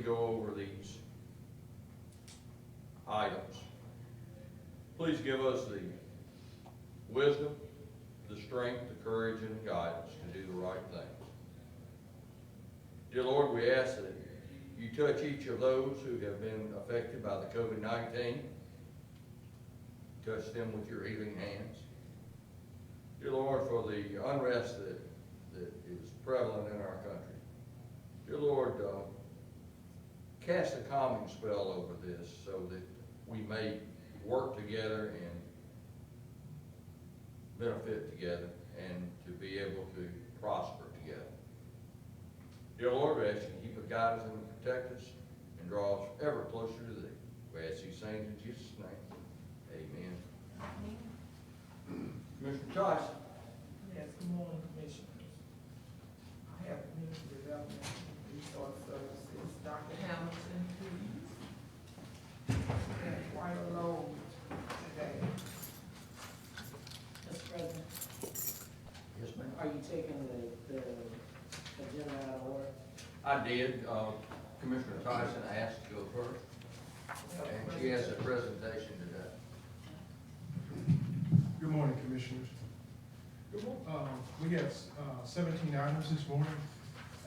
go over these items. Please give us the wisdom, the strength, the courage, and the guidance to do the right things. Dear Lord, we ask that you touch each of those who have been affected by the COVID-19. Touch them with your healing hands. Dear Lord, for the unrest that is prevalent in our country. Dear Lord, cast a calming spell over this so that we may work together and benefit together and to be able to prosper together. Dear Lord, we ask you to keep us, guide us, and protect us, and draw us ever closer to thee. We ask these things in Jesus' name. Amen. Commissioner Tyson. Yes, good morning, Commissioners. I have Community Development Resource Services, Dr. Hamilton, please. We have quite a load today. Mr. President, Yes, ma'am. are you taking the agenda out of order? I did. Commissioner Tyson asked to go first, and she has a presentation today. Good morning, Commissioners. Good morning. We have 17 items this morning.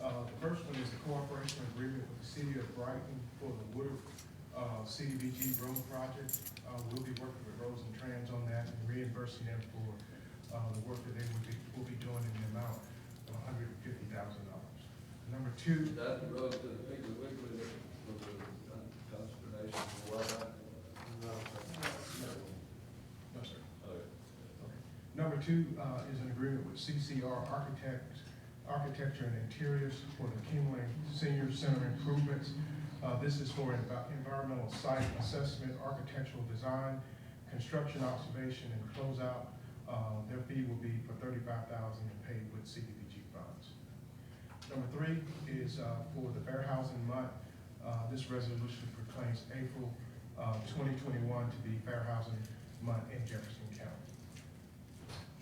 The first one is the cooperation agreement with the City of Brighton for the Woodard CDBG road project. We'll be working with Roads and Trans on that and reimbursing them for the work that they will be doing in the amount of $150,000. Number two. That's the road to the Piggly Wiggly with the consternation of weather. No, sir. Okay. Okay. Number two is an agreement with CCR Architecture and Interiors for the Kingling Senior Center improvements. This is for environmental site assessment, architectural design, construction observation, and closeout. Their fee will be for $35,000 and paid with CDBG funds. Number three is for the Fair Housing Month. This resolution proclaims April 2021 to be Fair Housing Month in Jefferson County.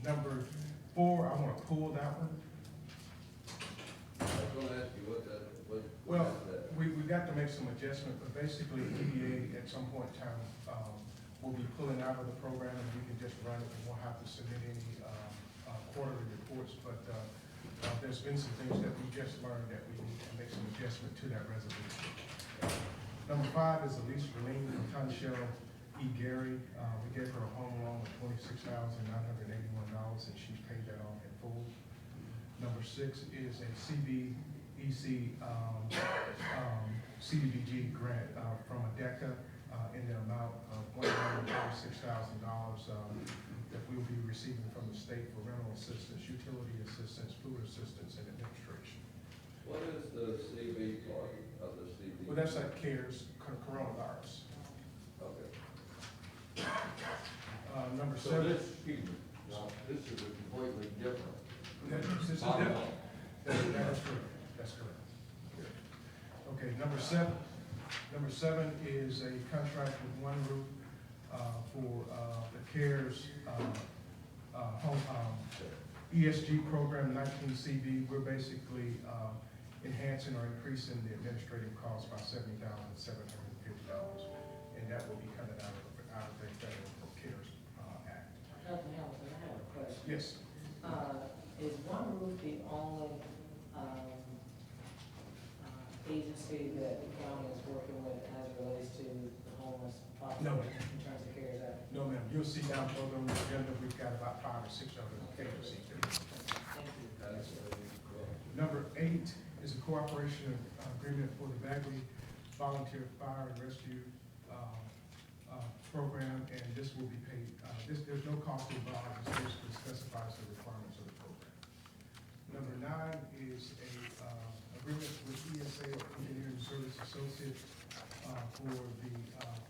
Number four, I want to pull that one. I was gonna ask you what that. Well, we've got to make some adjustment, but basically EDA at some point in time will be pulling out of the program and we can just run it and won't have to submit any quarterly reports. But there's been some things that we just learned that we need to make some adjustment to that resolution. Number five is Elise Verline from Tunshell E. Gary. We gave her a home loan of $26,981 and she's paid that off in full. Number six is a CBEC CDBG grant from ADECA in the amount of $136,000 that we'll be receiving from the state for rental assistance, utility assistance, food assistance, and administration. What is the CB part of the CB? Well, that's like CARES, coronavirus. Okay. Number So seven. this is a completely different. This is different. That is correct. That's correct. Okay, number seven. Number seven is a contract with One Roof for the CARES ESG program 19CB. We're basically enhancing or increasing the administrative cost by $70,750, and that will be coming out of the federal CARES Act. Dr. Hamilton, I have a question. Yes. Is One Roof the only agency that the county is working with as it relates to the homeless population? No. In terms of CARES Act? No, ma'am. You'll see down further on the agenda, we've got about 5 or 6 other agencies. Thank you. That's Number 8 is a cooperation agreement for the Bagley Volunteer Fire and Rescue Program, and this will be paid. There's no cost involved. This basically specifies the requirements of the program. Number 9 is a agreement with ESA, or Engineering Service Associates, for the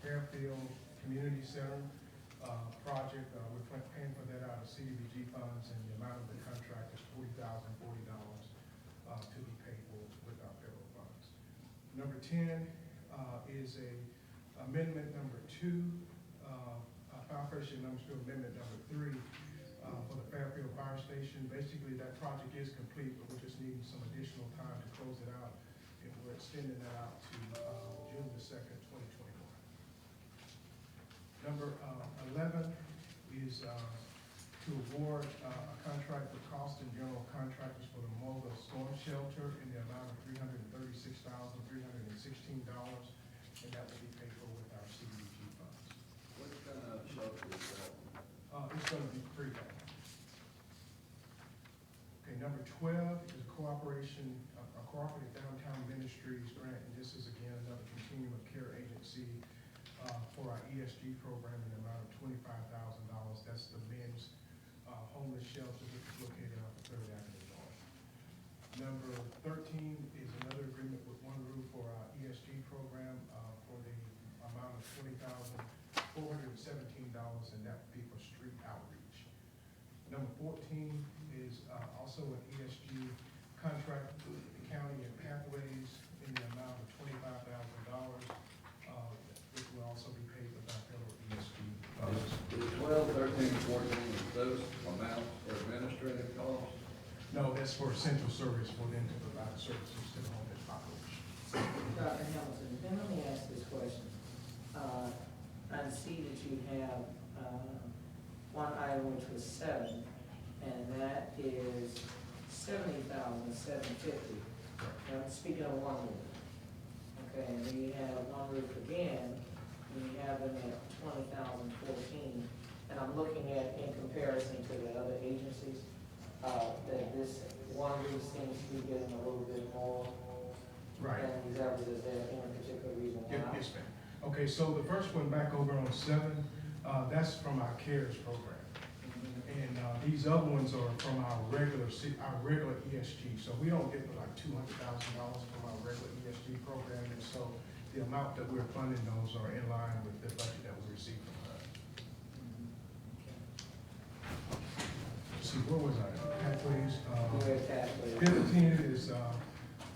Fairfield Community Center project. We're paying for that out of CDBG funds, and the amount of the contract is $40,040 to be paid for with our federal funds. Number 10 is a amendment number 2, fire station number 2, amendment number 3 for the Fairfield Fire Station. Basically, that project is complete, but we're just needing some additional time to close it out and we're extending that out to June the 2nd, 2021. Number 11 is to award a contract with Costin General Contractors for the Moga Storm Shelter in the amount of $336,316, and that will be paid for with our CDBG funds. What kind of shelter is that? It's gonna be free. Okay, number 12 is a cooperative downtown ministries grant, and this is again another continuum of care agency for our ESG program in the amount of $25,000. That's the men's homeless shelter which is located off of 3rd Avenue North. Number 13 is another agreement with One Roof for our ESG program for the amount of $20,417, and that would be for street outreach. Number 14 is also an ESG contract with the county and Pathways in the amount of $25,000, which will also be paid with our federal ESG funds. Is 12, 13, 14, those amounts are administrative costs? No, that's for essential service for them to provide services to the homeless population. Dr. Hamilton, then let me ask this question. I see that you have one item which was 7, and that is $70,750. Now, speaking of One Roof, okay, and then you have One Roof again, and you have them at $20,014, and I'm looking at in comparison to the other agencies, that this One Roof seems to be getting a little bit more Right. than these others. Is there any particular reason why? Yes, ma'am. Okay, so the first one back over on 7, that's from our CARES program. And these other ones are from our regular ESG. So we don't get like $200,000 from our regular ESG program. And so the amount that we're funding those are in line with the budget that we received from HUD. See, where was I? Pathways. Where Pathways? 15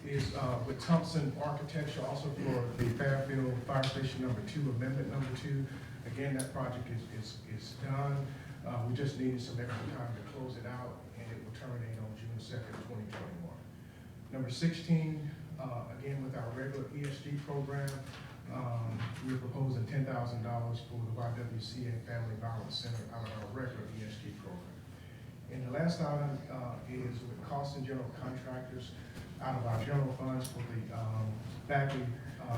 is with Thompson Architecture, also for the Fairfield Fire Station number 2, amendment number 2. Again, that project is done. We just needed some extra time to close it out, and it will terminate on June 2nd, 2021. Number 16, again, with our regular ESG program, we're proposing $10,000 for the YWCA Family Violence Center out of our regular ESG program. And the last item is with Costin General Contractors out of our general funds for the Bagley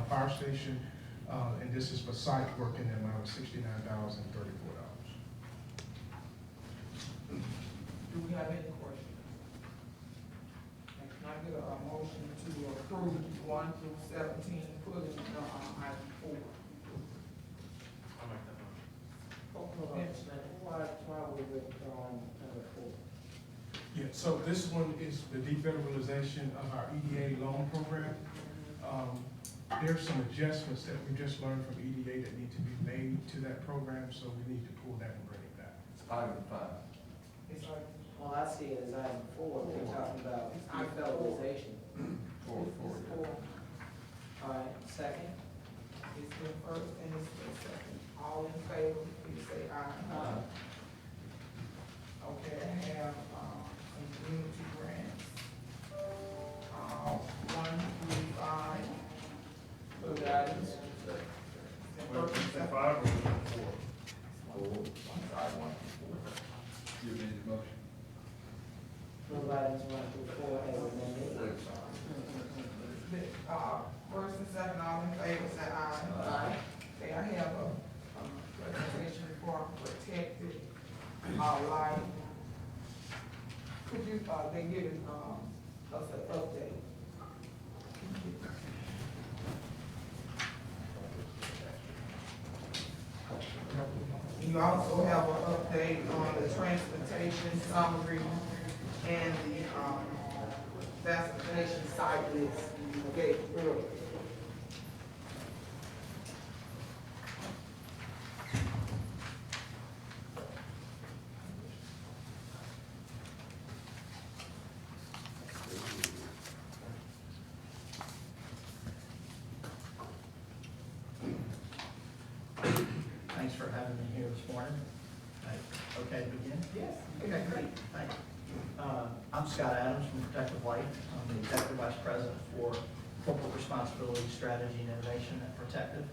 Fire Station, and this is for site work in the amount of $69,034. Do we have any questions? Can I get a motion to approve 1 through 17, putting item 4? Hold on a minute. Why are we withdrawing number 4? Yeah, so this one is the defederalization of our EDA loan program. There's some adjustments that we just learned from EDA that need to be made to that program, so we need to pull that and bring it back. Item 5. It's like, Well, I see it as item 4, we're talking about defederalization. Four. All right, second? it's been first and it's been second. All in favor, please say aye. Okay, I have, some community grants. 1 through 5. Move items. First and second. 5 or 4? I'm sorry, 1 through 4. You made the motion. Move items 1 through 4 as amended. First and second, all in favor, say aye. Aye. Okay, I have a presentation for protected life. Could you, they giving, us an update. You also have an update on the transportation summary and the, vaccination site list. Okay, really. Thanks for having me here this morning. Okay to begin? Yes. Okay, great. Thank you. I'm Scott Adams from Protective Life. I'm the Executive Vice President for corporate responsibility, strategy, and innovation at Protective.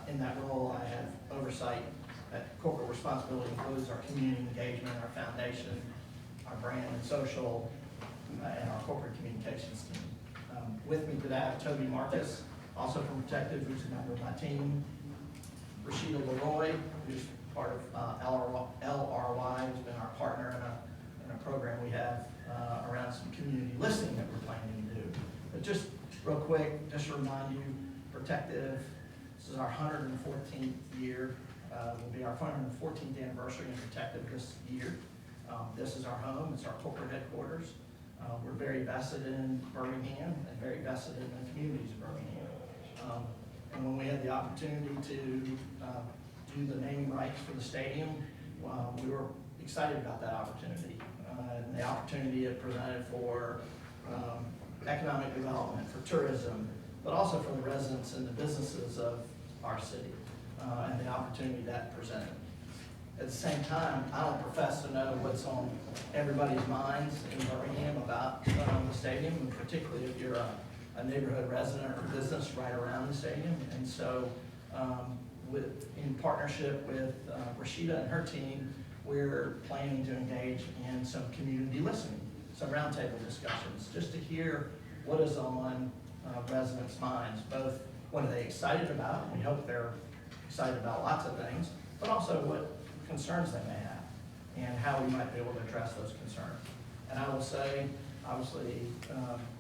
In that role, I have oversight. That corporate responsibility includes our community engagement, our foundation, our brand and social, and our corporate communications team. With me today, I have Toby Marcus, also from Protective, who's a member of my team. Rashida Leroy, who's part of LRY, who's been our partner in a program we have around some community listening that we're planning to do. But just real quick, just to remind you, Protective, this is our 114th year. Will be our 114th anniversary in Protective this year. This is our home, it's our corporate headquarters. We're very vested in Birmingham and very vested in the communities of Birmingham. And when we had the opportunity to do the naming rights for the stadium, we were excited about that opportunity. And the opportunity it presented for economic development, for tourism, but also for the residents and the businesses of our city, and the opportunity that presented. At the same time, I don't profess to know what's on everybody's minds in Birmingham about the stadium, and particularly if you're a neighborhood resident or business right around the stadium. And so in partnership with Rashida and her team, we're planning to engage in some community listening, some roundtable discussions, just to hear what is on residents' minds, both what are they excited about, and we hope they're excited about lots of things, but also what concerns they may have, and how we might be able to address those concerns. And I will say, obviously,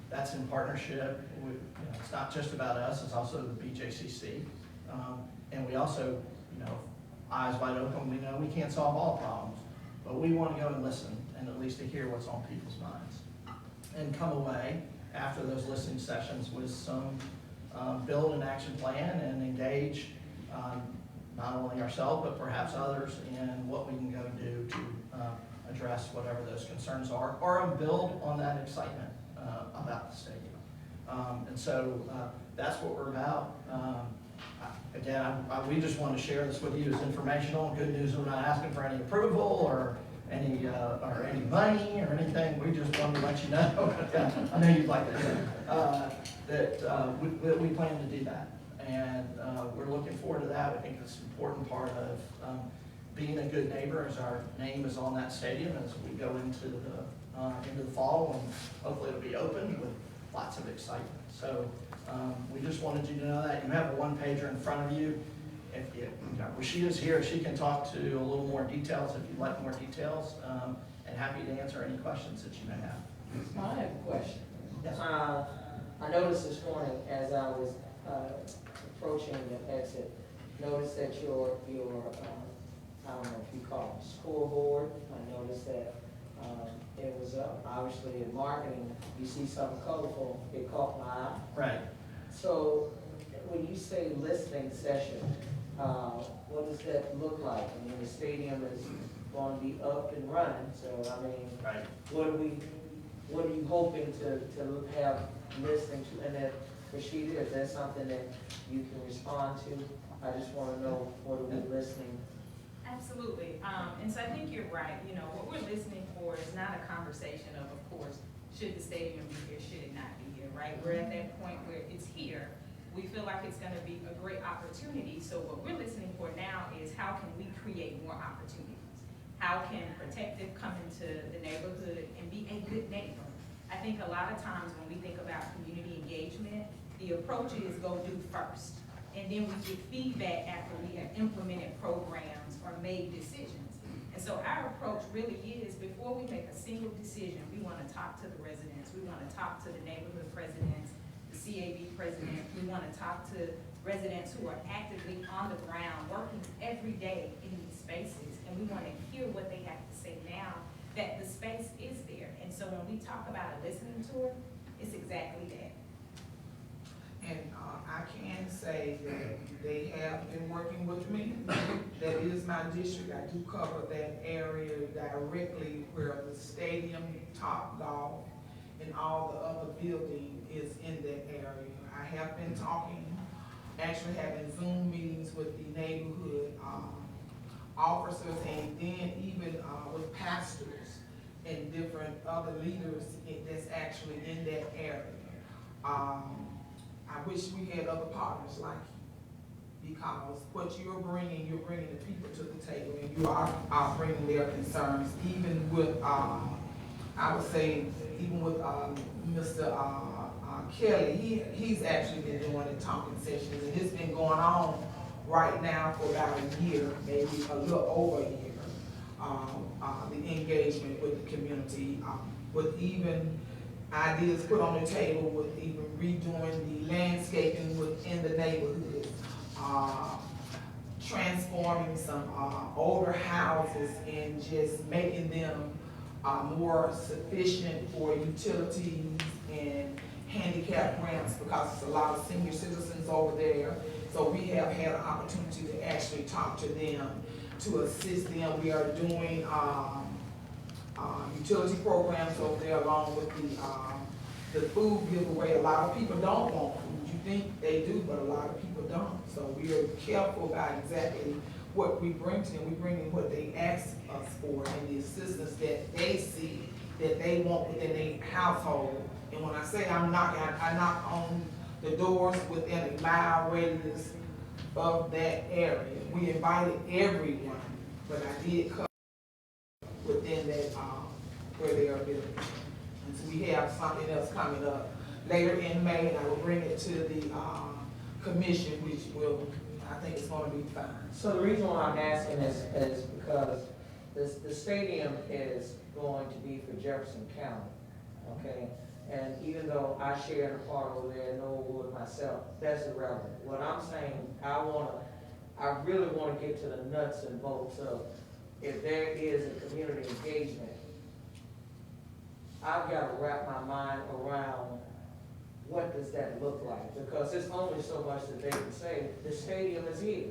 that's in partnership with, it's not just about us, it's also the BJCC. And we also, eyes wide open, we know we can't solve all problems, but we want to go and listen, and at least to hear what's on people's minds. And come away after those listening sessions with some build an action plan and engage not only ourselves, but perhaps others in what we can go do to address whatever those concerns are, or build on that excitement about the stadium. And so that's what we're about. Again, we just want to share this with you as informational. Good news, we're not asking for any approval or any money or anything. We just wanted to let you know. I know you'd like to hear that we plan to do that. And we're looking forward to that. We think it's an important part of being a good neighbor, as our name is on that stadium as we go into the fall, and hopefully it'll be open with lots of excitement. So we just wanted you to know that. You have a one-pager in front of you. If Rashida's here, she can talk to a little more details if you'd like more details, and happy to answer any questions that you may have. I have a question. Yes. I noticed this morning as I was approaching the exit, noticed that your I don't know if you call it scoreboard. I noticed that it was obviously in marketing. You see something colorful, it caught my eye. Right. So when you say listening session, what does that look like? I mean, the stadium is going to be up and running, so I mean, Right. what are you hoping to have listening to? And that, Rashida, is that something that you can respond to? I just want to know what are we listening. Absolutely. And so I think you're right. What we're listening for is not a conversation of course, should the stadium be here, should it not be here, right? We're at that point where it's here. We feel like it's going to be a great opportunity. So what we're listening for now is how can we create more opportunities? How can Protective come into the neighborhood and be a good neighbor? I think a lot of times when we think about community engagement, the approach is go do first. And then we get feedback after we have implemented programs or made decisions. And so our approach really is, before we make a single decision, we want to talk to the residents, we want to talk to the neighborhood presidents, the CAB president, we want to talk to residents who are actively on the ground, working every day in these spaces, and we want to hear what they have to say now that the space is there. And so when we talk about a listening tour, it's exactly that. And I can say that they have been working with me. That is my district. I do cover that area directly where the stadium, Topgolf, and all the other building is in that area. I have been talking, actually having Zoom meetings with the neighborhood officers, and then even with pastors and different other leaders that's actually in that area. I wish we had other partners like you, because what you're bringing the people to the table, and you are bringing their concerns, even with, I would say, even with, Mr. Kelly, he's actually been doing the talking sessions, and it's been going on right now for about a year, maybe a little over a year. The engagement with the community, with even ideas put on the table, with even redoing the landscaping within the neighborhood, transforming some older houses and just making them more sufficient for utilities and handicap ramps, because there's a lot of senior citizens over there. So we have had an opportunity to actually talk to them, to assist them. We are doing utility programs over there, along with the food giveaway. A lot of people don't want food. You think they do, but a lot of people don't. So we are careful about exactly what we bring to them. We bring in what they ask us for and the assistance that they see, that they want within their household. And when I say I'm knocking, I knock on the doors within a mile radius of that area. We invited everyone, but I did cover within that, where they are building. And so we have something else coming up later in May, and I will bring it to the commission, which will, I think it's gonna be fine. So the reason why I'm asking is because the stadium is going to be for Jefferson County, okay? And even though I share the part over there in Norwood myself, that's irrelevant. What I'm saying, I really wanna get to the nuts and bolts of, if there is a community engagement, I've gotta wrap my mind around what does that look like? Because there's only so much that they can say. The stadium is here.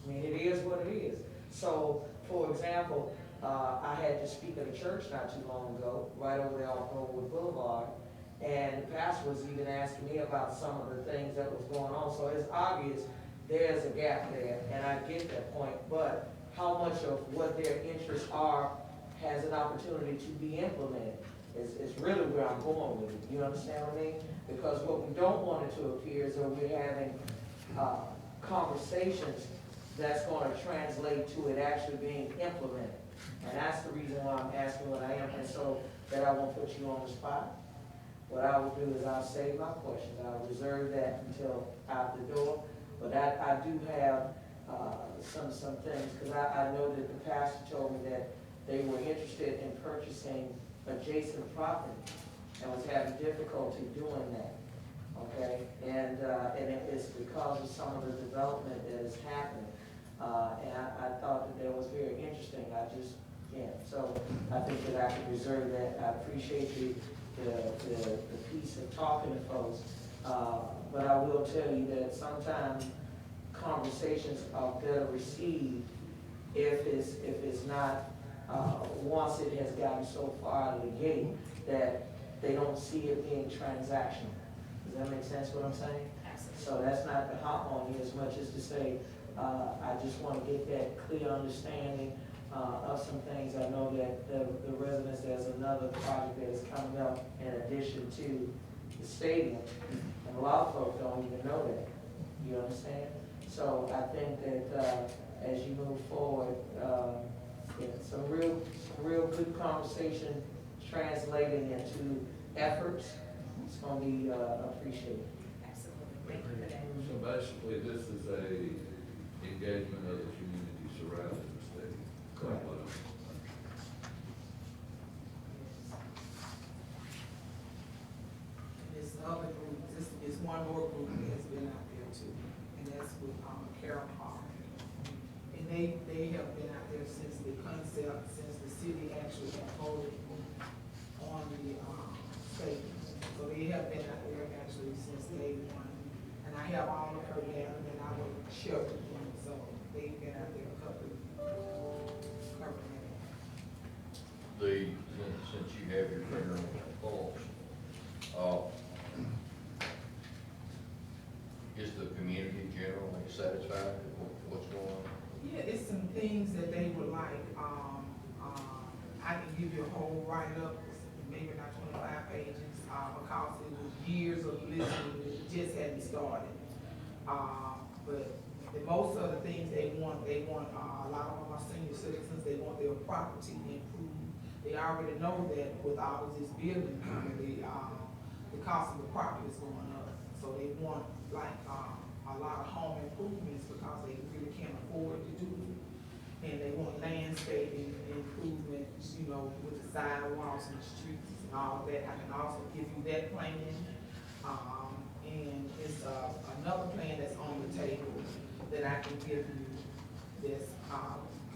I mean, it is what it is. So, for example, I had to speak at a church not too long ago, right over there off Norwood Boulevard, and the pastor was even asking me about some of the things that was going on. So it's obvious there's a gap there, and I get that point, but how much of what their interests are has an opportunity to be implemented is really where I'm going with it. You understand what I mean? Because what we don't want it to appear is that we're having conversations that's going to translate to it actually being implemented. And that's the reason why I'm asking what I am, and so that I won't put you on the spot. What I will do is I'll save my questions. I'll reserve that until out the door. But I do have some things, because I know that the pastor told me that they were interested in purchasing adjacent property and was having difficulty doing that, okay? And it's because of some of the development that is happening. And I thought that was very interesting. I just can't. So I think that I could reserve that. I appreciate the piece of talking to folks. But I will tell you that sometimes conversations are better received if it's not, once it has gotten so far out of the gate that they don't see it being transactional. Does that make sense what I'm saying? Absolutely. So that's not to hop on you as much as to say, I just want to get that clear understanding of some things. I know that the residents, there's another project that is coming up in addition to the stadium, and a lot of folks don't even know that. You understand? So I think that as you move forward, some real good conversation translating into efforts, it's going to be appreciated. Absolutely. Thank you for that. So basically, this is a engagement of the community surrounding the stadium. Correct. This other group, this is one more group that's been out there too, and that's with Carol Park. And they have been out there since the concept, since the city actually had voted on the stadium. So they have been out there actually since day one. And I have all of her data that I will share with them, so they've been out there covering it. Since you have your finger on the pulse, is the community generally satisfied with what's going on? Yeah, it's some things that they would like. I can give you a whole write-up, maybe not 25 pages, because it was years of listening, it just hadn't started. But the most of the things they want, a lot of them are senior citizens, they want their property improved. They already know that with all of this building, the cost of the property is going up. So they want like, a lot of home improvements because they really can't afford to do it. And they want landscaping improvements, you know, with the sidewalks and the streets and all that. I can also give you that plan. And it's, another plan that's on the table that I can give you that's,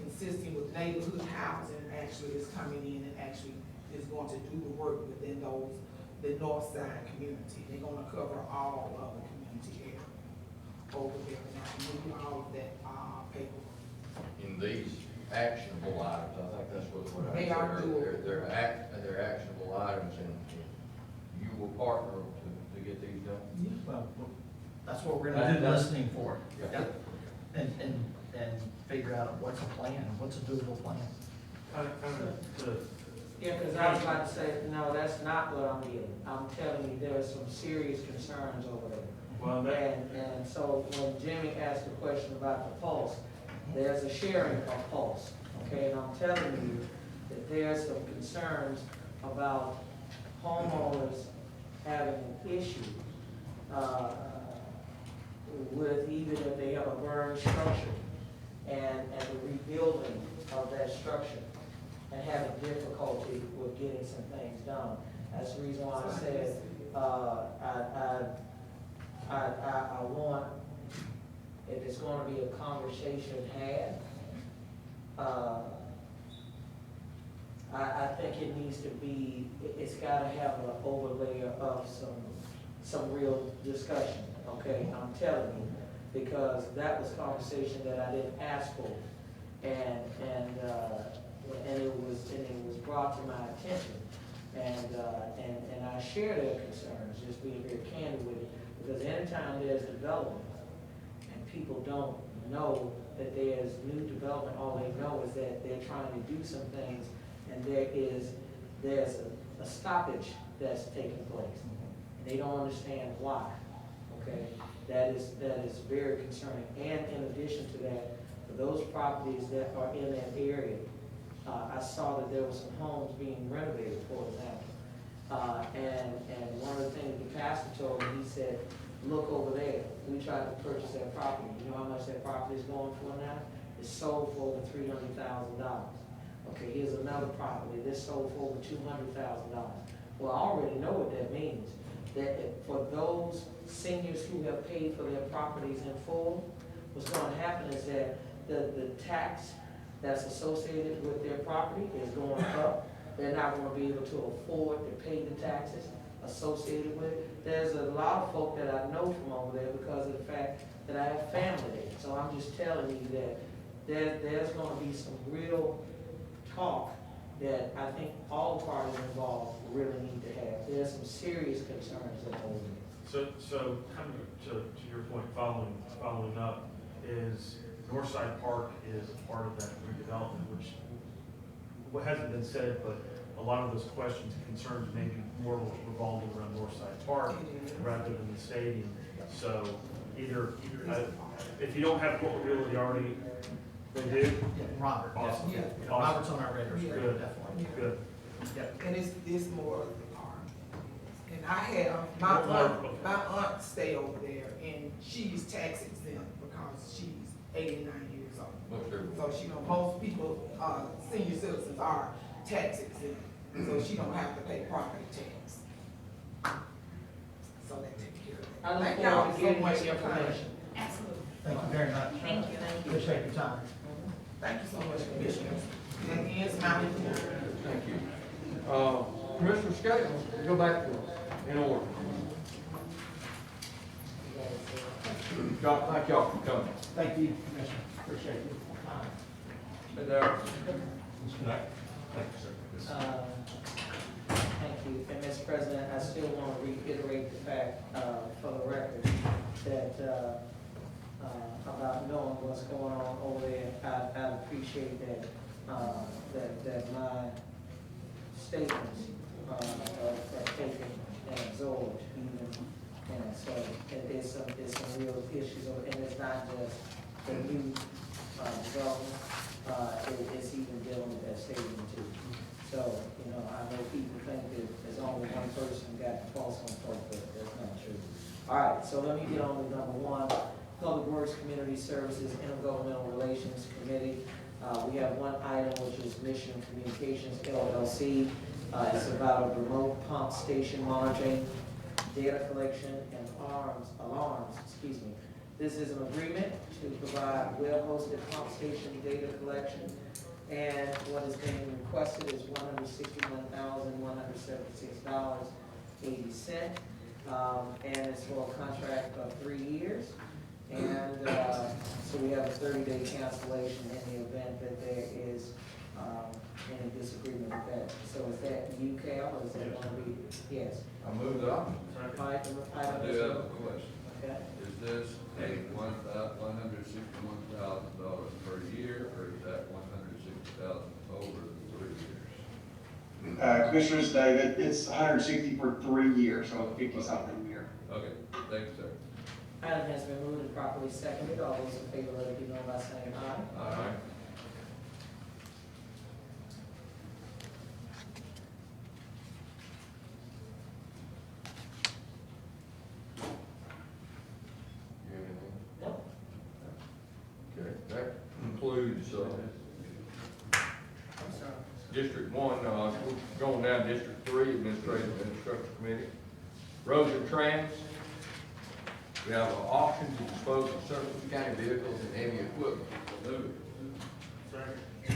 consistent with neighborhood housing, actually is coming in and actually is going to do the work within the north side community. They're gonna cover all of the community area over there, and I can give you all of that, paper. In these actionable items, I think that's what I They said are earlier. doable. They're actionable items, and you will partner to get these done. Well, that's what we're gonna do, listening for. Yeah. And figure out what's a plan, what's a doable plan. Yeah, because I was about to say, no, that's not what I'm getting. I'm telling you, there are some serious concerns over there. Well, And so when Jimmy asked the question about the pulse, there's a sharing of pulse, okay? And I'm telling you that there's some concerns about homeowners having an issue, with even if they have a burned structure and the rebuilding of that structure and having difficulty with getting some things done. That's the reason why I said, I want, if it's gonna be a conversation had, I think it needs to be, it's gotta have an overlay of some real discussion, okay? I'm telling you, because that was conversation that I didn't ask for. And it was brought to my attention. And I share their concerns, just being very candid with it. Because anytime there's development and people don't know that there's new development, all they know is that they're trying to do some things and there's a stoppage that's taking place. And they don't understand why, okay? That is very concerning. And in addition to that, for those properties that are in that area, I saw that there were some homes being renovated, for example. And one of the things the pastor told me, he said, look over there. We tried to purchase that property. You know how much that property is going for now? It's sold for over $300,000. Okay, here's another property that's sold for over $200,000. Well, I already know what that means. That for those seniors who have paid for their properties in full, what's going to happen is that the tax that's associated with their property is going up. They're not going to be able to afford to pay the taxes associated with it. There's a lot of folk that I know from over there because of the fact that I have family there. So I'm just telling you that there's going to be some real talk that I think all the parties involved really need to have. There's some serious concerns that hold me. So coming to your point, following up, is Northside Park is a part of that redevelopment, which what hasn't been said, but a lot of those questions and concerns maybe more revolving around Northside Park rather than the stadium. So either, if you don't have what we really already, they do? Yeah, Robert, Awesome. yeah. Yeah. Awesome. Robert's on our radar screen, Good. definitely. Good. Yep. And it's more of the park. And I have, More- my aunt stay over there and she's tax exempt because she's 89 years old. Most everyone. So she know most people, senior citizens are tax exempt, so she don't have to pay property tax. So that takes care of that. I look Thank y'all forward to so getting much this for coming. information. Absolutely. Thank you very much. Thank you. Appreciate your time. Thank you so much, Commissioners. That ends my report. Thank you. Commissioner Scales, we'll go back to in order. Thank y'all for coming. Thank you, Commissioner. Appreciate your time. Sit down. Thank you. And Mr. President, I still want to reiterate the fact, for the record, that, about knowing what's going on over there, I appreciate that, that my statements, are taken and absorbed even, so there's some real issues, and it's not just the new, development, it's even dealing with that stadium too. So, I know people think that there's only one person got the pulse on folk, but that's not true. All right, so let me get on with number one, Public Works, Community Services, Intergovernmental Relations Committee. We have one item, which is Mission Communications LLC. It's about a remote pump station monitoring, data collection, and alarms. This is an agreement to provide web-hosted pump station data collection. And what is being requested is $161,176.80. And it's for a contract of 3 years. And so we have a 30-day cancellation in the event that there is any disagreement with that. So is that you, Cal, or is that one of you? Yes. I moved on. All right, I do have a question. Okay. Is this a $161,000 per year, or is that $160,000 over the 3 years? Commissioners, David, it's 160 for 3 years, so 50-something a year. Okay, thank you, sir. Item has been moved and properly seconded. All those in favor, let it be known by saying aye. Aye. You have anything? Nope. Okay, that concludes, I'm sorry. District 1, we're going down to District 3, Administrative and Infrastructure Committee. Roads and Trans, we have an auction to dispose of surplus county vehicles and heavy equipment. Move it.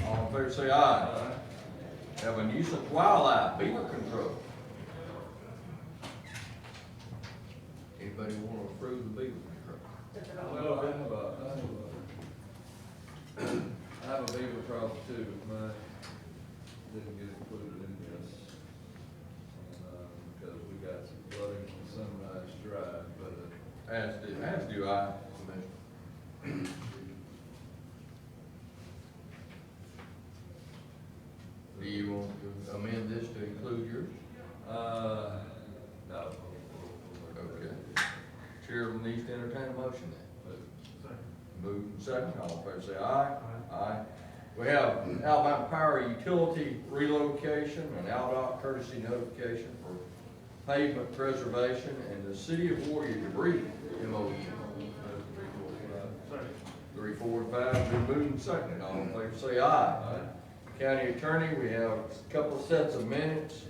All in favor say aye. Have a nuisance wildlife beaver control. Anybody want to approve the beaver control? Well, I have a beaver problem too, but mine didn't get included in this. Because we got some flooding on Sunrise Drive, but As do I, Commissioner. Do you want to amend this to include yours? no. Okay. Chairman needs to entertain a motion then. Moved and second, all in favor say aye. Aye. We have Alabama Power Utility relocation and Aldott courtesy notification for pavement preservation and the City of Warrior debris MOU. 3, 4, and 5, been moved and seconded, all in favor say aye. County Attorney, we have a couple of sets of minutes.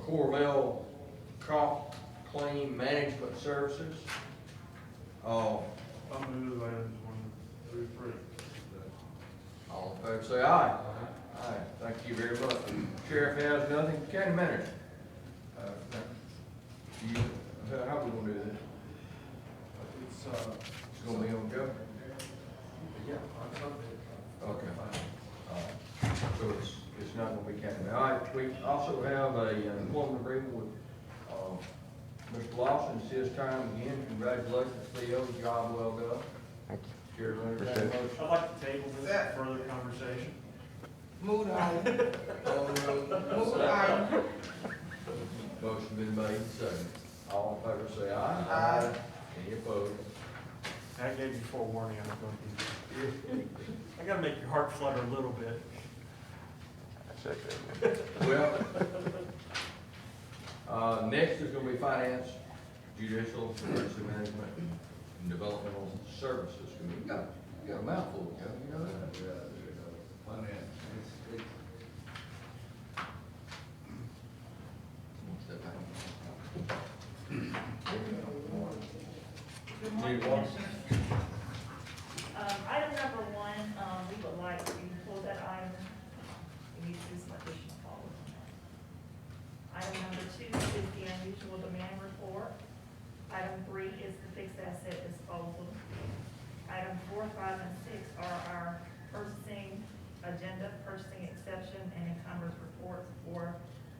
Corvell Comp Claim Management Services. I'll move items 1 through 3. All in favor say aye. Aye, thank you very much. Sheriff has nothing, county manager. How we gonna do this? It's gonna be on Joe? Okay. So it's not gonna be county. All right, we also have a employment agreement with, Mr. Lawson. It's his time again. Congratulations, Theo, job well done. Thank you. Chair, entertain a motion. I'd like to table this for further conversation. Move the item. Move the item. Motion been made and seconded. All in favor say aye. Aye. Any opposed? I gave you forewarning, I'm going to be. I gotta make your heart flutter a little bit. Well, next is gonna be finance, judicial, emergency management, and developmental services. You got a mouthful, Joe, you know that? Finance. Step back. Good morning, Need one? Commissioners. Item number 1, we would like to pull that item. We need to do some additional follow-up. Item number 2 is the unusual demand report. Item 3 is the fixed asset disposal. Item 4, 5, and 6 are our purchasing agenda, purchasing exception, and encumbrance reports for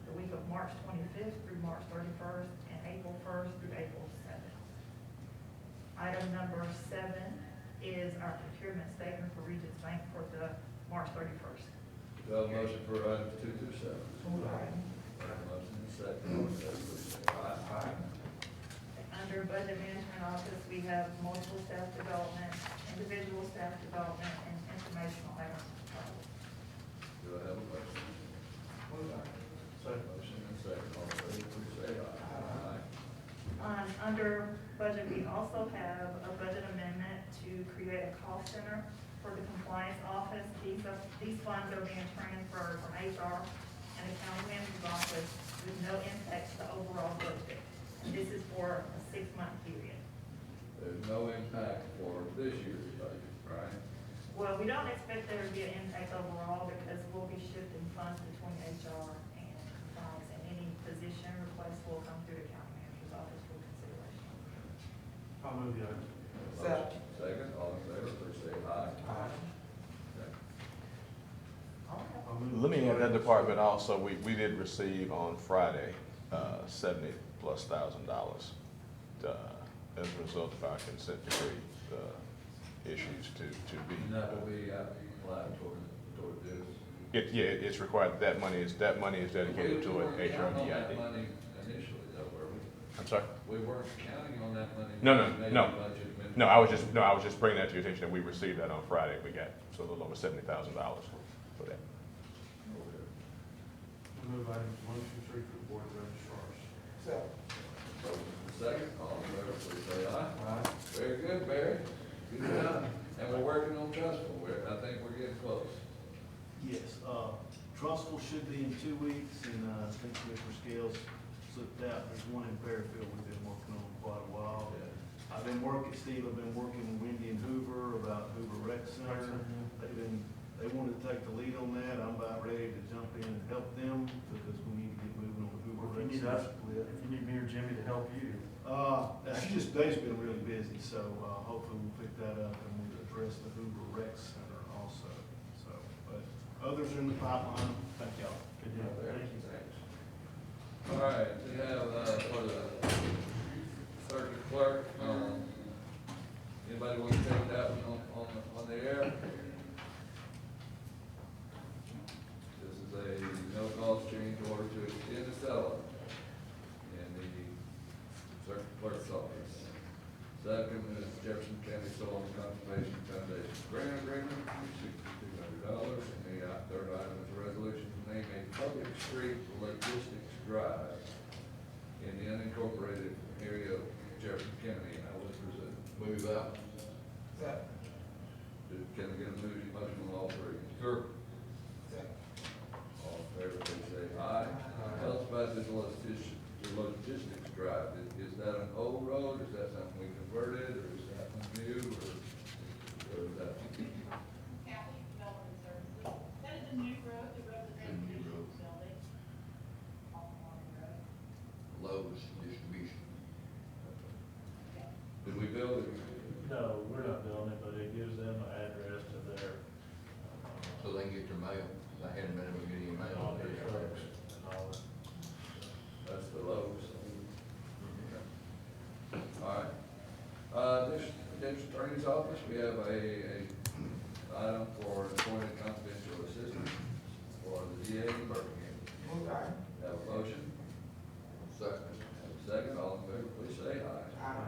the week of March 25th through March 31st, and April 1st through April 7th. Item number 7 is our procurement statement for Regions Bank for the March 31st. Do I have a motion for items 2 through 7? Motion and second, all in favor, please say aye. Under Budget Management Office, we have multiple staff development, individual staff development, and informational items. Do I have a motion? Motion and second, all in favor, please say aye. Under budget, we also have a budget amendment to create a cost center for the compliance office. These funds are being transferred from HR and the county manager's office with no impact to the overall budget. This is for a 6-month period. There's no impact for this year's budget, right? Well, we don't expect there to be an impact overall because we'll be shifting funds between HR and compliance, and any position requests will come through the county manager's office for consideration. I'll move the item. Motion second, all in favor, please say aye. Okay. I'll move. Let me add that department also, we did receive on Friday, $70,000+ as a result of our consent decree, issues to be. And that will be applied toward this. It's required, that money is dedicated to an We weren't counting on that HRDID. money initially, though, were we? I'm sorry? We weren't counting on that money. No, when we made no. the budget amendment. No, I was just bringing that to your attention that we received that on Friday. We got a little over $70,000 for that. Okay. I'll move items 1, 2, 3 for the board of registrars. Motion second, all in favor, please say aye. Very good, Barry. Good job. And we're working on Trustful. I think we're getting close. Yes, Trustful should be in 2 weeks, and I think Commissioner Scales slipped out. There's one in Fairfield we've been working on quite a while. I've been working with Wendy and Hoover about Hoover Rec Center. They wanted to take the lead on that. I'm about ready to jump in and help them because we need to get moving on the Hoover If Rec you need Center. us, if you need me or Jimmy to help you. They've been really busy, so hopefully we'll pick that up and we'll address the Hoover Rec Center also. So, but others are in the pipeline. Thank y'all. Good deal. Thank you. Thanks. All right, we have, for the circuit clerk, anybody want to take that one on the air? This is a no-cost change order to extend the settlement in the circuit clerk's office. Second is Jefferson County Soil and Conservation Foundation grant agreement for $6,200. And the third item is a resolution to name a public street logistics drive in the unincorporated area of Jefferson County, and I would present. Move that. Can I get a motion on all three? Sure. All in favor, please say aye. Tell us about this logistics drive. Is that an old road? Is that something we converted, or is that new, or is that? County Development Services. That is a new road, the road that they building. Off Morning Road. Lowe's distribution. Did we build it? No, we're not building it, but it gives them an address to their, So they can get their mail. I hadn't been able to get any mail. all their trucks and all that. That's the Lowe's. All right. District Attorney's Office, we have a item for appointed confidential assistant for the DA in Birmingham. Have a motion? Second. Have a second, all in favor, please say aye.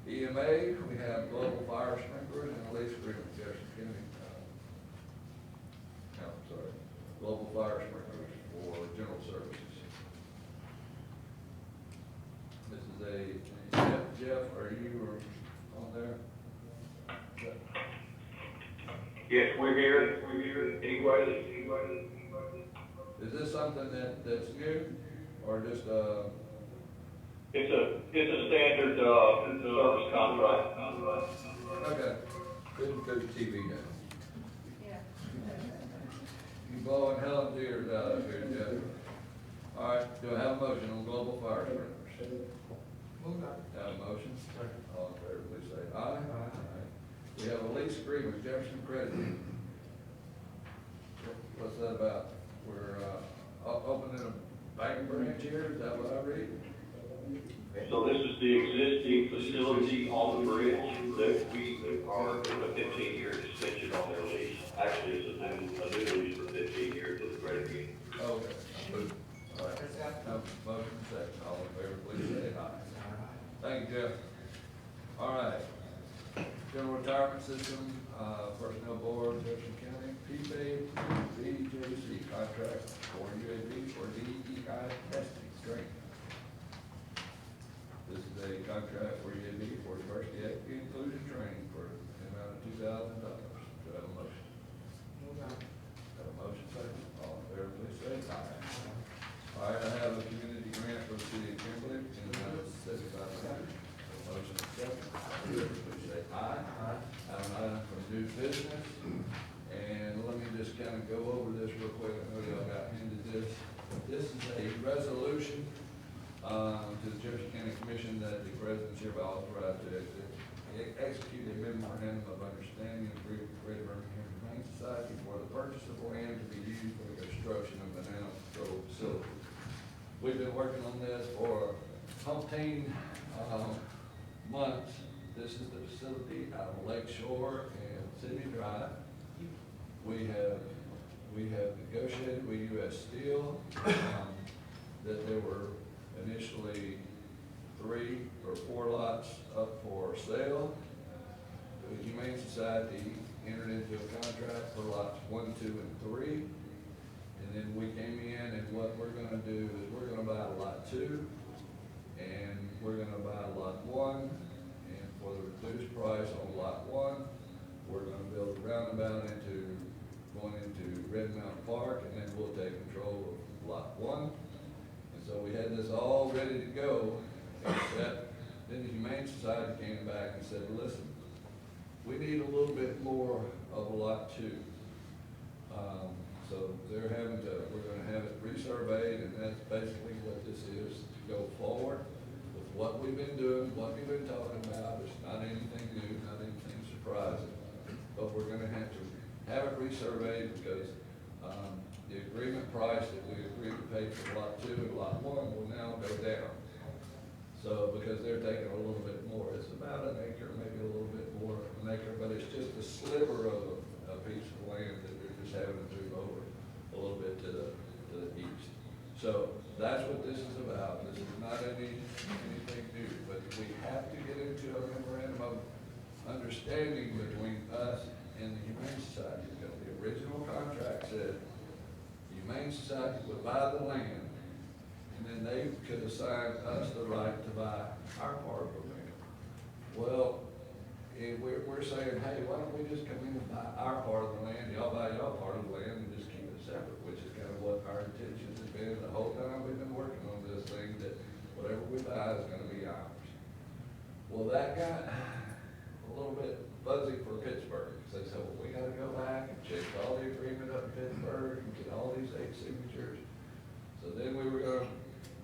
EMA, we have global fire sprinklers and a lease agreement with Jefferson County. Global fire sprinklers for general services. This is Jeff, are you on there? Yes, we're here. Anybody? Is this something that's new, or just, It's a standard, service contract. okay, Couldn't put the TV down. Yeah. you blowing Helen's ears out here, Jeff. All right, do I have a motion on global fire sprinklers? Have a motion? Second. All in favor, please say aye. We have a lease agreement with Jefferson Credit Union. What's that about? We're, opening a bank branch here, is that what I read? So this is the existing facility on the bridge that we are doing a 15-year extension on their lease. Actually, it's a new lease for 15 years with the credit union. Okay. Thank you, Jeff. All right. General Retirement System, Personnel Board, Jefferson County, PBJC contract for UAV for DEI testing training. This is a contract for UAV for diversity, equity, inclusion training for an amount of $2,000. Do I have a motion? Move on. Have a motion, second. All in favor, please say aye. All right, I have a community grant for the city of Kimberly in the amount of $7,500. Motion second. All in favor, please say aye. Aye. I have an item from new business, and let me just kind of go over this real quick. I know y'all got handed this. This is a resolution to the Jefferson County Commission that the president hereby authorized to execute a memorandum of understanding and agreement with Greater Birmingham Humane Society for the purchase of land to be used for the construction of an animal control facility. We've been working on this for 15 months. This is the facility out of Lake Shore and Sydney Drive. We have negotiated with U.S. Steel that there were initially 3 or 4 lots up for sale. The Humane Society entered into a contract for lots 1, 2, and 3. And then we came in, and what we're gonna do is we're gonna buy lot 2, and we're gonna buy lot 1, and for the reduced price on lot 1, we're gonna build a roundabout going into Red Mountain Park, and then we'll take control of lot 1. And so we had this all ready to go, except then the Humane Society came back and said, listen, we need a little bit more of lot 2. So we're gonna have it resurveyed, and that's basically what this is to go forward with what we've been doing, what we've been talking about. It's not anything new, not anything surprising, but we're gonna have to have it resurveyed because the agreement price that we agreed to pay for lot 2 and lot 1 will now go down. So, because they're taking a little bit more, it's about an acre, maybe a little bit more than an acre, but it's just a sliver of a piece of land that they're just having to move over a little bit to the east. So that's what this is about. This is not anything new, but we have to get into a memorandum of understanding between us and the Humane Society, because the original contract said the Humane Society would buy the land, and then they could assign us the right to buy our part of the land. Well, we're saying, hey, why don't we just come in and buy our part of the land, y'all buy y'all part of the land, and just keep it separate, which is kind of what our intentions have been the whole time we've been working on this thing, that whatever we buy is gonna be ours. Well, that got a little bit fuzzy for Pittsburgh, because they said, well, we gotta go back and check all the agreement up in Pittsburgh and get all these 8 signatures. So then we were gonna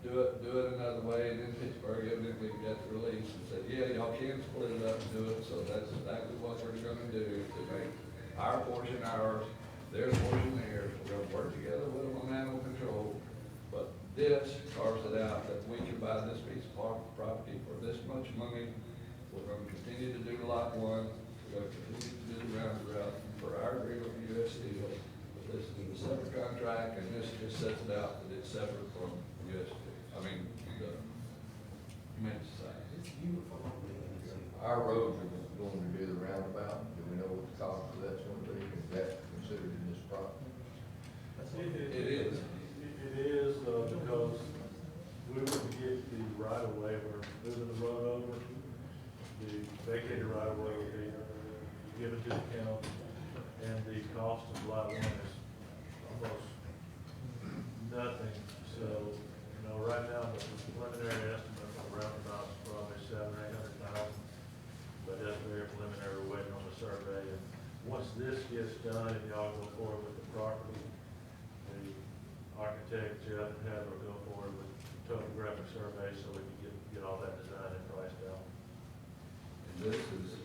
do it another way, and then Pittsburgh evidently got the release and said, yeah, y'all can split it up and do it, so that's exactly what we're gonna do, to make our portion ours, their portion theirs. We're gonna work together with them on animal control, but this carves it out that we can buy this piece of property for this much money. We're gonna continue to do lot 1, we're gonna continue to do the roundabout for our agreement with U.S. Steel. But this is a separate contract, and this just sets it out that it's separate from U.S. Steel. the Humane Society. It's beautiful. Our roads are going to do the roundabout. Do we know what the cost of that's going to be? Is that considered in this project? It is. It is, because we would get the right of way, we're moving the road over, the vacated right of way will be given to the county, and the cost of lot 1 is almost nothing. So, right now, the preliminary estimate for the roundabout is probably $700,000 or $800,000, but that's very preliminary, we're waiting on the survey. And once this gets done and y'all go forward with the property, the architect, Jeff and Heather, will go forward with topographic survey so we can get all that design and priced out. And this is,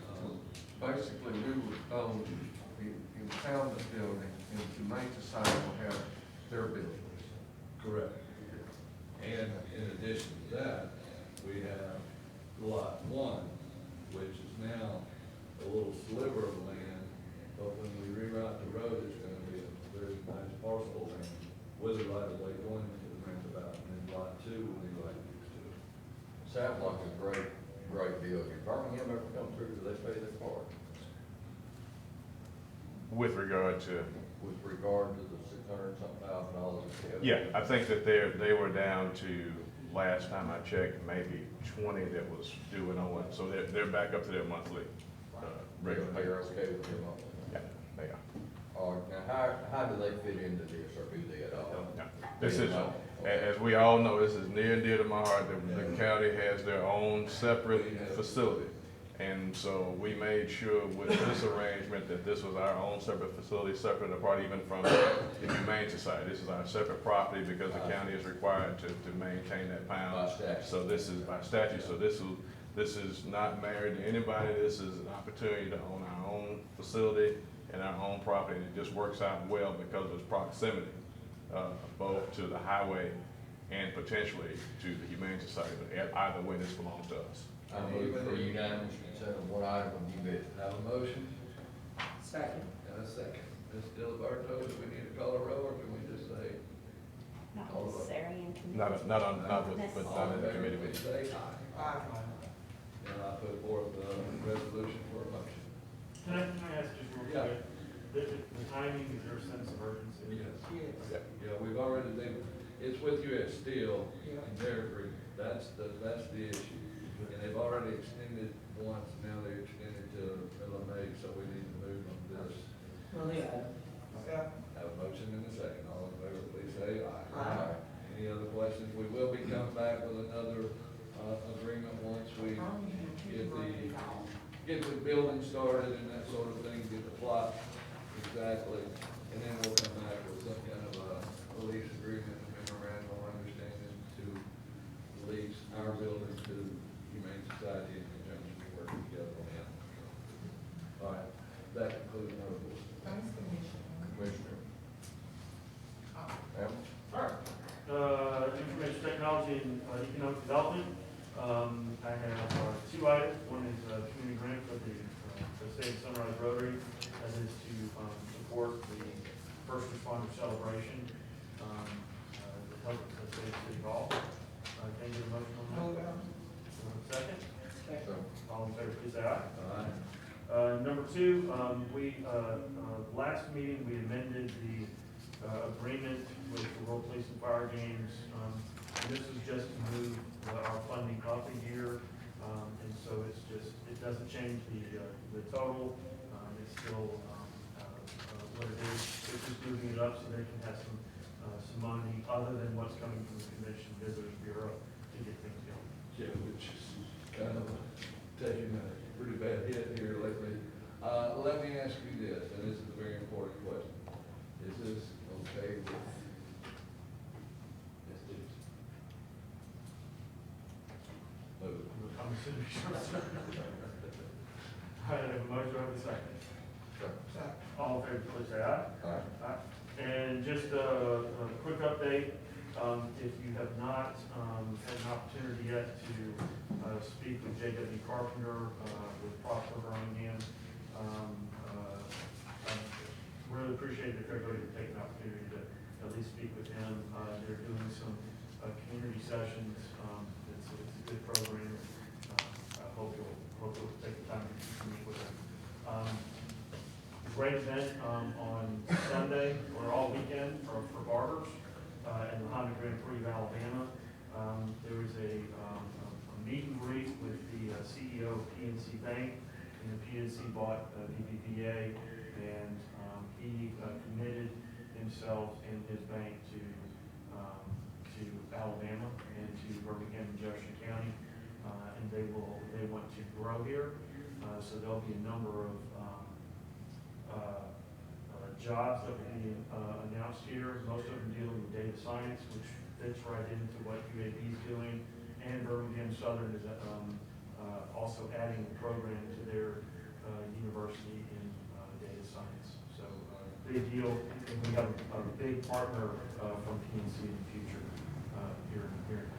Basically, we would own, in town the building, and the Humane Society will have their building. correct. And in addition to that, we have lot 1, which is now a little sliver of land, but when we reroute the road, it's gonna be a very nice parcel of land with a right of way going into the roundabout, and then lot 2 will be right next to it. Sounds like a great With regard to, with regard to the $600-something thousand. yeah, I think that they were down to, last time I checked, maybe 20 that was due and owing, so they're back up to their monthly, regular. They're okay with them. Yeah, they are. All right, now, how do they fit into this, or do they at all? Yeah. This is, as we all know, this is near and dear to my heart. The county has their own separate facility. And so we made sure with this arrangement that this was our own separate facility, separate and apart even from the Humane Society. This is our separate property because the county is required to maintain that pound. By statute. So this is by statute. So this is not married to anybody. This is an opportunity to own our own facility and our own property. And it just works out well because of its proximity, both to the highway and potentially to the Humane Society. But either way, this belongs to us. I move for unanimous consent of one item of new business. Have a motion Second. and a second. Ms. Diliberto, do we need to call a roll, or can we just say? Not All right. necessary in committee. Not with, but All not in in the favor, committee please meeting. say aye. Aye. And I put forth the resolution for a motion. Can I ask just real Yeah. quick, the timing, is there a sense of urgency? Yes. Yes. Yeah, we've already, it's with U.S. Steel, Yeah. and their agreement, that's the issue. And they've already extended once, now they're extended to May, so we need to move on this. Well, yeah. Second. Have a motion and a second, all in favor, please say aye. Aye. Any other questions? We will be coming back with another, agreement once we get the building started and that sort of thing, get the plot exactly. And then we'll come back with some kind of a lease agreement, memorandum of understanding to lease our building to Humane Society in conjunction with working together on that. All right, that concludes my report. Thanks, Commissioner. Commissioner. Hamel? All right. Information technology and economic development. I have two items. One is a community grant for the state of Sunrise Rotary. That is to support the first responder celebration. The help of the state of City Hall. Can I get a motion on that? Move out. Second. Second. All in favor, please say aye. All right. Number two, last meeting, we amended the agreement with the World Police and Fire Games. And this is just to move our funding up a year. And so it's just, it doesn't change the total. It's still what it is. It's just moving it up so they can have some money other than what's coming from the Commission Visitors Bureau to get things going. Yeah, which is kind of taking a pretty bad hit here lately. Let me ask you this, and this is a very important question. Is this okay with Ms. Dixon? Move. I'm assuming sure. I have a motion, I have a second. Second. All in favor, please say aye. Aye. And just a quick update, if you have not had an opportunity yet to speak with J.W. Carpenter with Prosper Birmingham, I really appreciate if everybody would take an opportunity to at least speak with him. They're doing some community sessions. It's a good program. I hope you'll take the time to meet with him. Great event on Sunday or all weekend for barbers in the Honda Grand Prix of Alabama. There was a meet and greet with the CEO of PNC Bank, and the PNC bought BBVA, and he committed himself and his bank to Alabama and to Birmingham and Jefferson County, and they want to grow here. So there'll be a number of jobs that will be announced here, most of them dealing with data science, which fits right into what UAB is doing, and Birmingham Southern is also adding a program to their university in data science. So big deal, and we have a big partner from PNC in the future here in the county.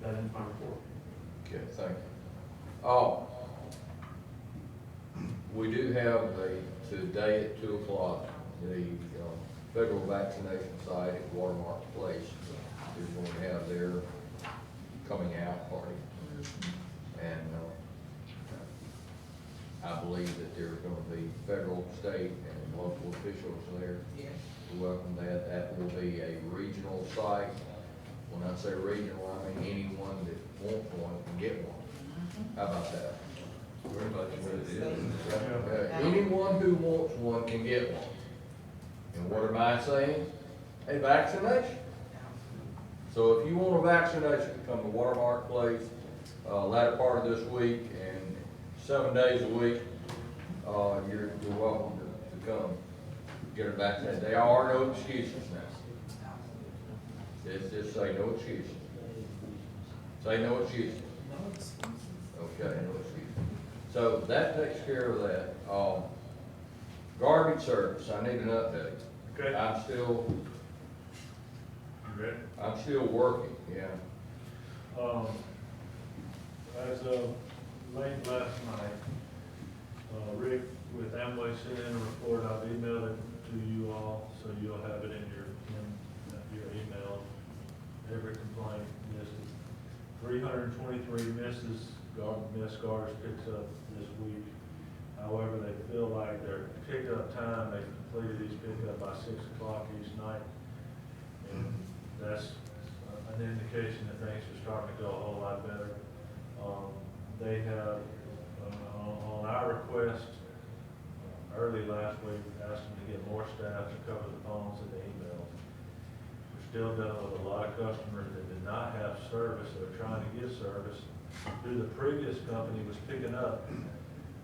That ends my report. Okay, thank you. We do have today at 2 o'clock, the federal vaccination site at Watermark Place is going to have their coming out party. And I believe that there's gonna be federal, state, and local officials there. Yes. We welcome that. That will be a regional site. When I say regional, I mean anyone that wants one can get one. How about that? Very much what it is. Anyone who wants one can get one. And what am I saying? A vaccination. So if you want a vaccination, come to Watermark Place, latter part of this week and 7 days a week, you're welcome to come get a vaccination. There are no excuses now. Just say no excuses. Say no excuses. No excuses. Okay, no excuses. So that takes care of that. Garbage service, I need an update. Okay. I'm still You ready? working, yeah. As of late last night, Rick with Amway sent in a report. I've emailed it to you all, so you'll have it in your email. Every complaint listed. 323 missed garbage picks up this week. However, they feel like their pickup time, they completed these pickup by 6 o'clock each night. And that's an indication that things are starting to go a whole lot better. They have, on our request, early last week, asked them to get more staff to cover the phones and the emails. We're still dealing with a lot of customers that did not have service, that are trying to get service, who the previous company was picking up.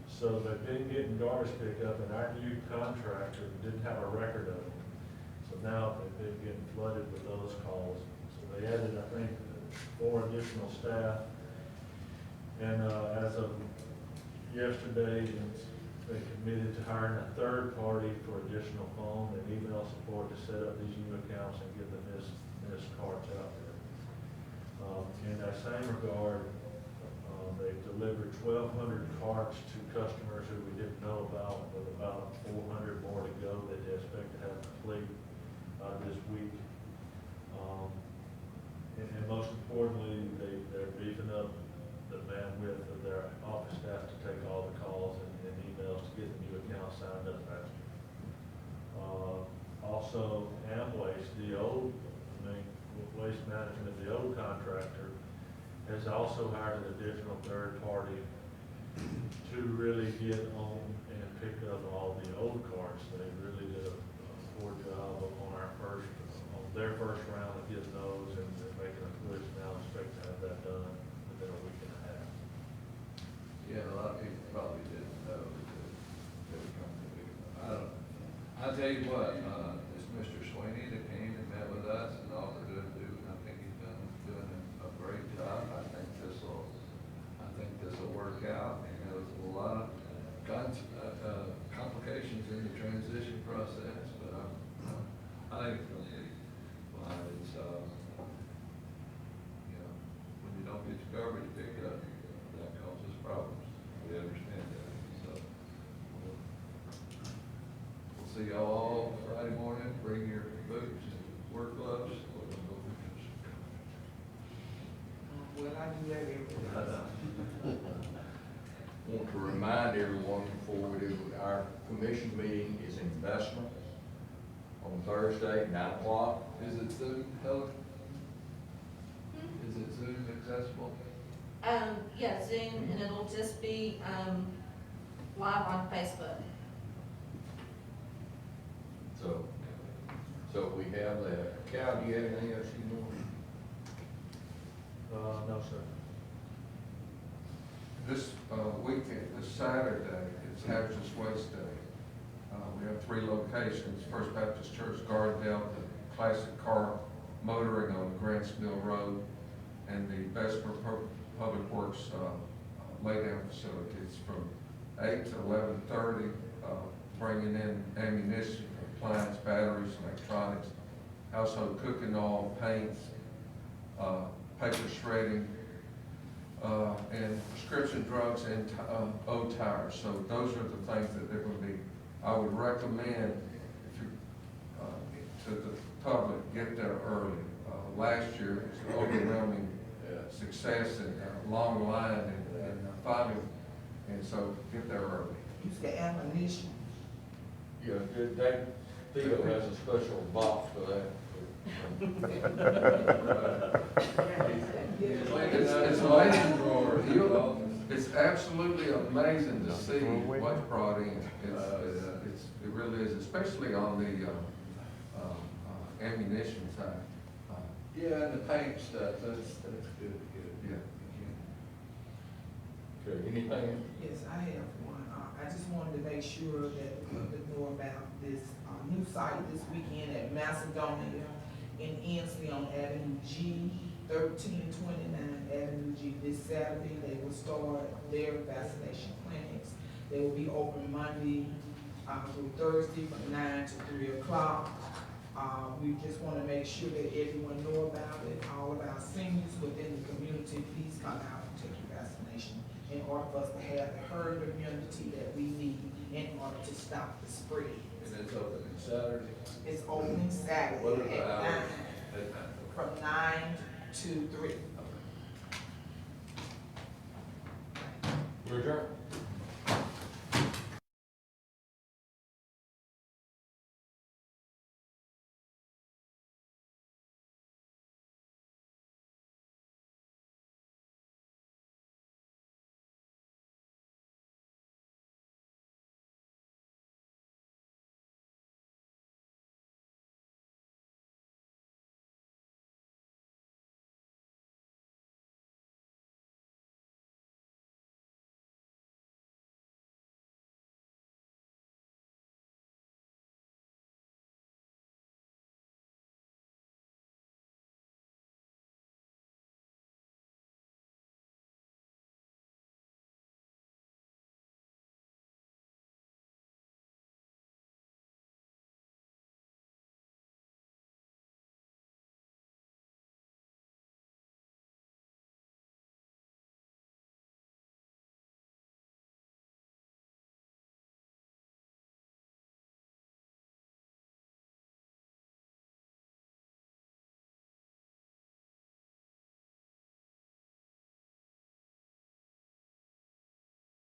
So they've been getting garbage pickup, and our new contractor didn't have a record of it. So now they've been getting flooded with those calls. So they added, I think, 4 additional staff. And as of yesterday, they committed to hiring a third party for additional phone and email support to set up these new accounts and get the missed cards out there. In that same regard, they've delivered 1,200 cards to customers who we didn't know about, with about 400 more to go that they expect to have complete this week. And most importantly, they're beefing up the bandwidth of their office staff to take all the calls and emails to get the new account signed up faster. Also, Amwaste, Waste Management, the old contractor, has also hired an additional third party to really get on and pick up all the old cards. They really did a poor job on their first round of getting those, and they're making a push now, expect to have that done within a week and a half. Yeah, a lot of people probably didn't know that they were coming to pick them up. I'll tell you what, it's Mr. Sweeney that came and met with us and offered to do, and I think he's doing a great job. I think this'll work out. And there was a lot of complications in the transition process, but I think it's gonna be fine. It's, when you don't get your garbage picked up, that causes problems. We understand that, so we'll see y'all all Friday morning. Bring your boots and work gloves. Well, I do that every day. Want to remind everyone before we do, our commission meeting is investment on Thursday, 9 o'clock. Is it Zoom, Helen? Is it Zoom accessible? Yeah, Zoom, and it'll just be, live on Facebook. So we have that. Cal, do you have anything else you want? No, sir. This weekend, this Saturday, it's Hazardous Waste Day. We have 3 locations: First Baptist Church, Gardendale, the Classic Car Motoring on Grants Mill Road, and the Bessemer Public Works laydown facility. It's from 8 to 11:30, bringing in ammunition, appliance, batteries, electronics, household cooking oil, paints, paper shredding, and prescription drugs and old tires. So those are the things that they're going to be. I would recommend if you, to the public, get there early. Last year, it was overwhelming success and long line, and finally And so get there early. Use the ammunition. Yeah, Theo has a special box for that. It's amazing, it's absolutely amazing to see what's brought in. It really is, especially on the, ammunition side. Yeah, and the paint stuff, that's good. Yeah. Okay, anything? Yes, I have one. I just wanted to make sure that the public know about this, new site this weekend at Macedonia in Ensley on Avenue G, 1329 Avenue G. This Saturday, they will start their vaccination clinics. They will be open Monday, through Thursday from 9 to 3 o'clock. We just want to make sure that everyone know about it. All of our seniors within the community, please come out and take your vaccination in order for us to have the herd immunity that we need in order to stop the spread. And it's opening Saturday. It's opening Saturday What are the at hours? 9, from 9 to 3. We're adjourned.